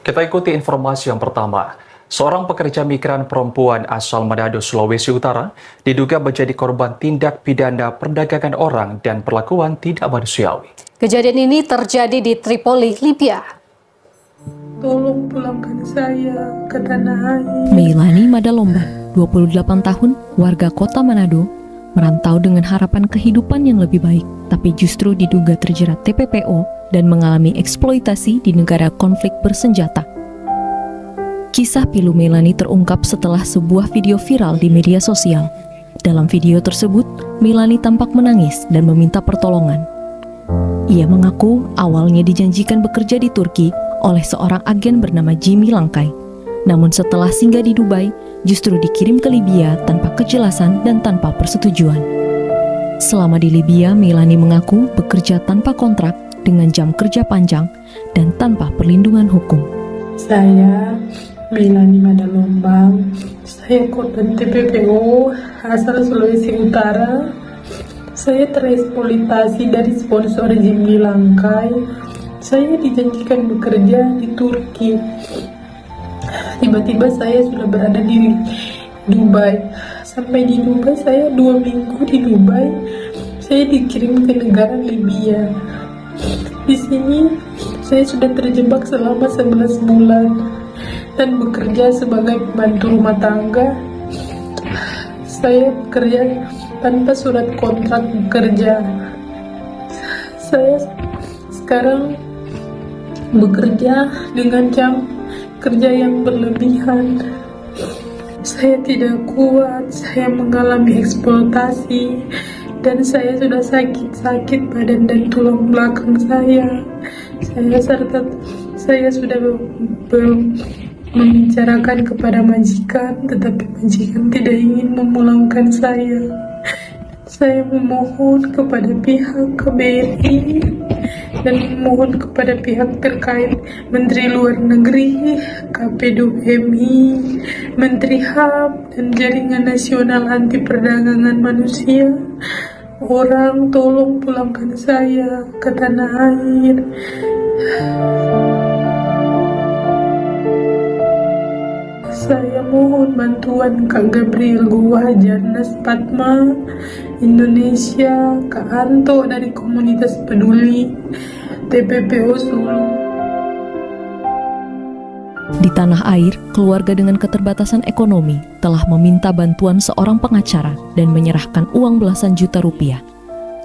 Kita ikuti informasi yang pertama. Seorang pekerja migran perempuan asal Manado, Sulawesi Utara diduga menjadi korban tindak pidana perdagangan orang dan perlakuan tidak manusiawi. Kejadian ini terjadi di Tripoli, Libya. Tolong pulangkan saya ke tanah air. Meilani Madalomba, 28 tahun, warga kota Manado, merantau dengan harapan kehidupan yang lebih baik, tapi justru diduga terjerat TPPO dan mengalami eksploitasi di negara konflik bersenjata. Kisah pilu Meilani terungkap setelah sebuah video viral di media sosial. Dalam video tersebut, Meilani tampak menangis dan meminta pertolongan. Ia mengaku awalnya dijanjikan bekerja di Turki oleh seorang agen bernama Jimmy Langkai. Namun setelah singgah di Dubai, justru dikirim ke Libya tanpa kejelasan dan tanpa persetujuan. Selama di Libya, Meilani mengaku bekerja tanpa kontrak dengan jam kerja panjang dan tanpa perlindungan hukum. Saya Meilani Madalomba, saya korban TPPO asal Sulawesi Utara. Saya tereksploitasi dari sponsor Jimmy Langkai. Saya dijanjikan bekerja di Turki. Tiba-tiba saya sudah berada di Dubai. Sampai di Dubai, saya 2 minggu di Dubai. Saya dikirim ke negara Libya. Di sini saya sudah terjebak selama 11 bulan dan bekerja sebagai pembantu rumah tangga. Saya bekerja tanpa surat kontrak bekerja. Saya sekarang bekerja dengan jam kerja yang berlebihan. Saya tidak kuat, saya mengalami eksploitasi, dan saya sudah sakit badan dan tulang belakang saya. Saya sudah membicarakan kepada majikan, tetapi majikan tidak ingin memulangkan saya. Saya memohon kepada pihak KBRI dan memohon kepada pihak terkait, Menteri Luar Negeri, KP2MI, Menteri HAM, dan Jaringan Nasional Anti Perdagangan Manusia. Tolong pulangkan saya ke tanah air. Saya mohon bantuan Kak Gabriel Gua, Jarnas Padma, Indonesia, Kak Anto dari komunitas peduli TPPO Sulu. Di tanah air, keluarga dengan keterbatasan ekonomi telah meminta bantuan seorang pengacara dan menyerahkan uang belasan juta rupiah.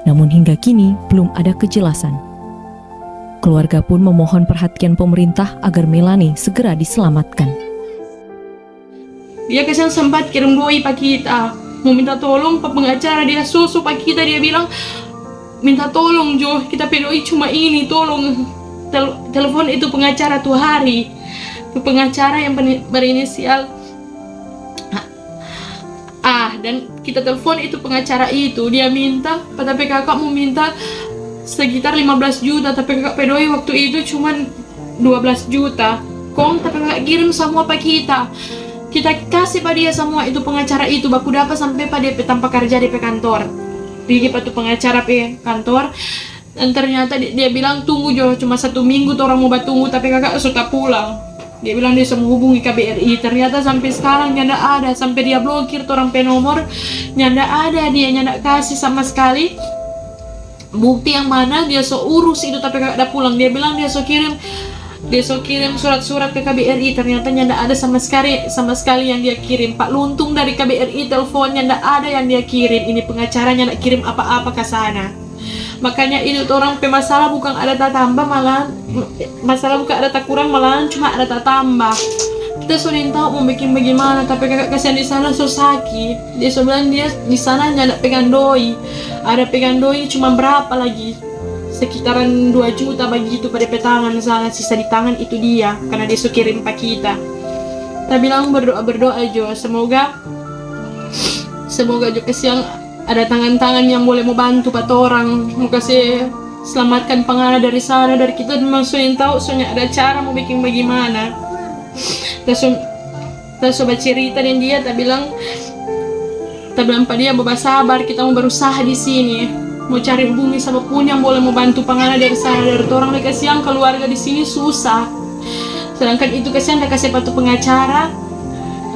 Namun hingga kini belum ada kejelasan. Keluarga pun memohon perhatian pemerintah agar Meilani segera diselamatkan. Dia kesan sempat kirim doi pak kita, mau minta tolong pak pengacara, dia susu pak kita, dia bilang minta tolong Jo, kita pedoi cuma ini, tolong telepon itu pengacara tuh hari, itu pengacara yang berinisial A, dan kita telepon itu pengacara itu, dia minta, tapi kakak mau minta sekitar 15 juta, tapi kakak pedoi waktu itu cuma 12 juta, tapi kakak kirim semua pak kita kasih pada dia semua itu pengacara itu, baku dapat sampai pada dia tanpa kerja di kantor, pergi pada pengacara pe kantor, dan ternyata dia bilang tunggu Jo, cuma 1 minggu tuh orang mau tunggu, tapi kakak sudah pulang. Dia bilang dia semua hubungi KBRI, ternyata sampai sekarang nyanda ada, sampai dia blokir tuh orang pe nomor, nyanda ada, dia nyanda kasih sama sekali bukti yang mana dia urus itu, tapi kakak udah pulang. Dia bilang dia kirim surat-surat ke KBRI, ternyata nyanda ada sama sekali yang dia kirim. Pak Luntung dari KBRI teleponnya nyanda ada yang dia kirim. Ini pengacara nyanda kirim apa-apa ke sana. Makanya ini tuh orang masalah bukan ada tak tambah, malah masalah bukan ada tak kurang, malah cuma ada tak tambah. Kita sudah tahu mau bikin bagaimana, tapi kakak kasihan di sana so sakit. Dia so bilang dia di sana nyanda pegang doi. Ada pegang doi cuma berapa lagi? Sekitaran 2 juta begitu pada petangan sana, sisa di tangan itu dia, karena dia kirim pak kita. Kita bilang berdoa Jo, semoga Jo kesiang ada tangan-tangan yang boleh membantu pak orang, mau kasih selamatkan pengana dari sana, dari kita memang sudah tahu soalnya ada cara mau bikin bagaimana. Kita coba cerita dan dia tak bilang pak dia bawa sabar, kita mau berusaha di sini. Mau cari hubungi siapapun yang boleh membantu pengana dari sana, dari orang mereka siang keluarga di sini susah. Sedangkan itu kasihan dah kasih patu pengacara.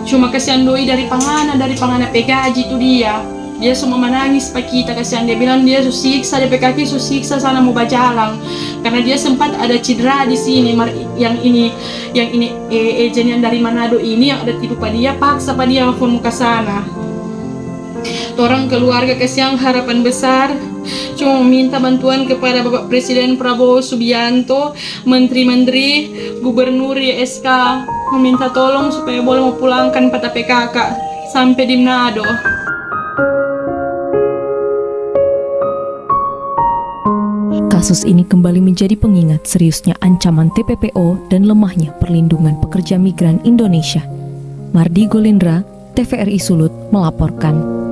Cuma kasihan doi dari pangana pegaji itu dia. Dia semua menangis pak kita, kasihan. Dia bilang dia susiksa, DP kaki susiksa sana mau bajalang. Karena dia sempat ada cedera di sini. Yang ini agent yang dari Manado ini yang ada tidur pada dia, paksa pada dia mau ke sana. Orang keluarga kasihan harapan besar cuma meminta bantuan kepada Bapak Presiden Prabowo Subianto, menteri-menteri, gubernur YSK, meminta tolong supaya boleh mau pulangkan pada PKK sampai di Manado. Kasus ini kembali menjadi pengingat seriusnya ancaman TPPO dan lemahnya perlindungan pekerja migran Indonesia. Mardi Golindra, TVRI Sulut melaporkan.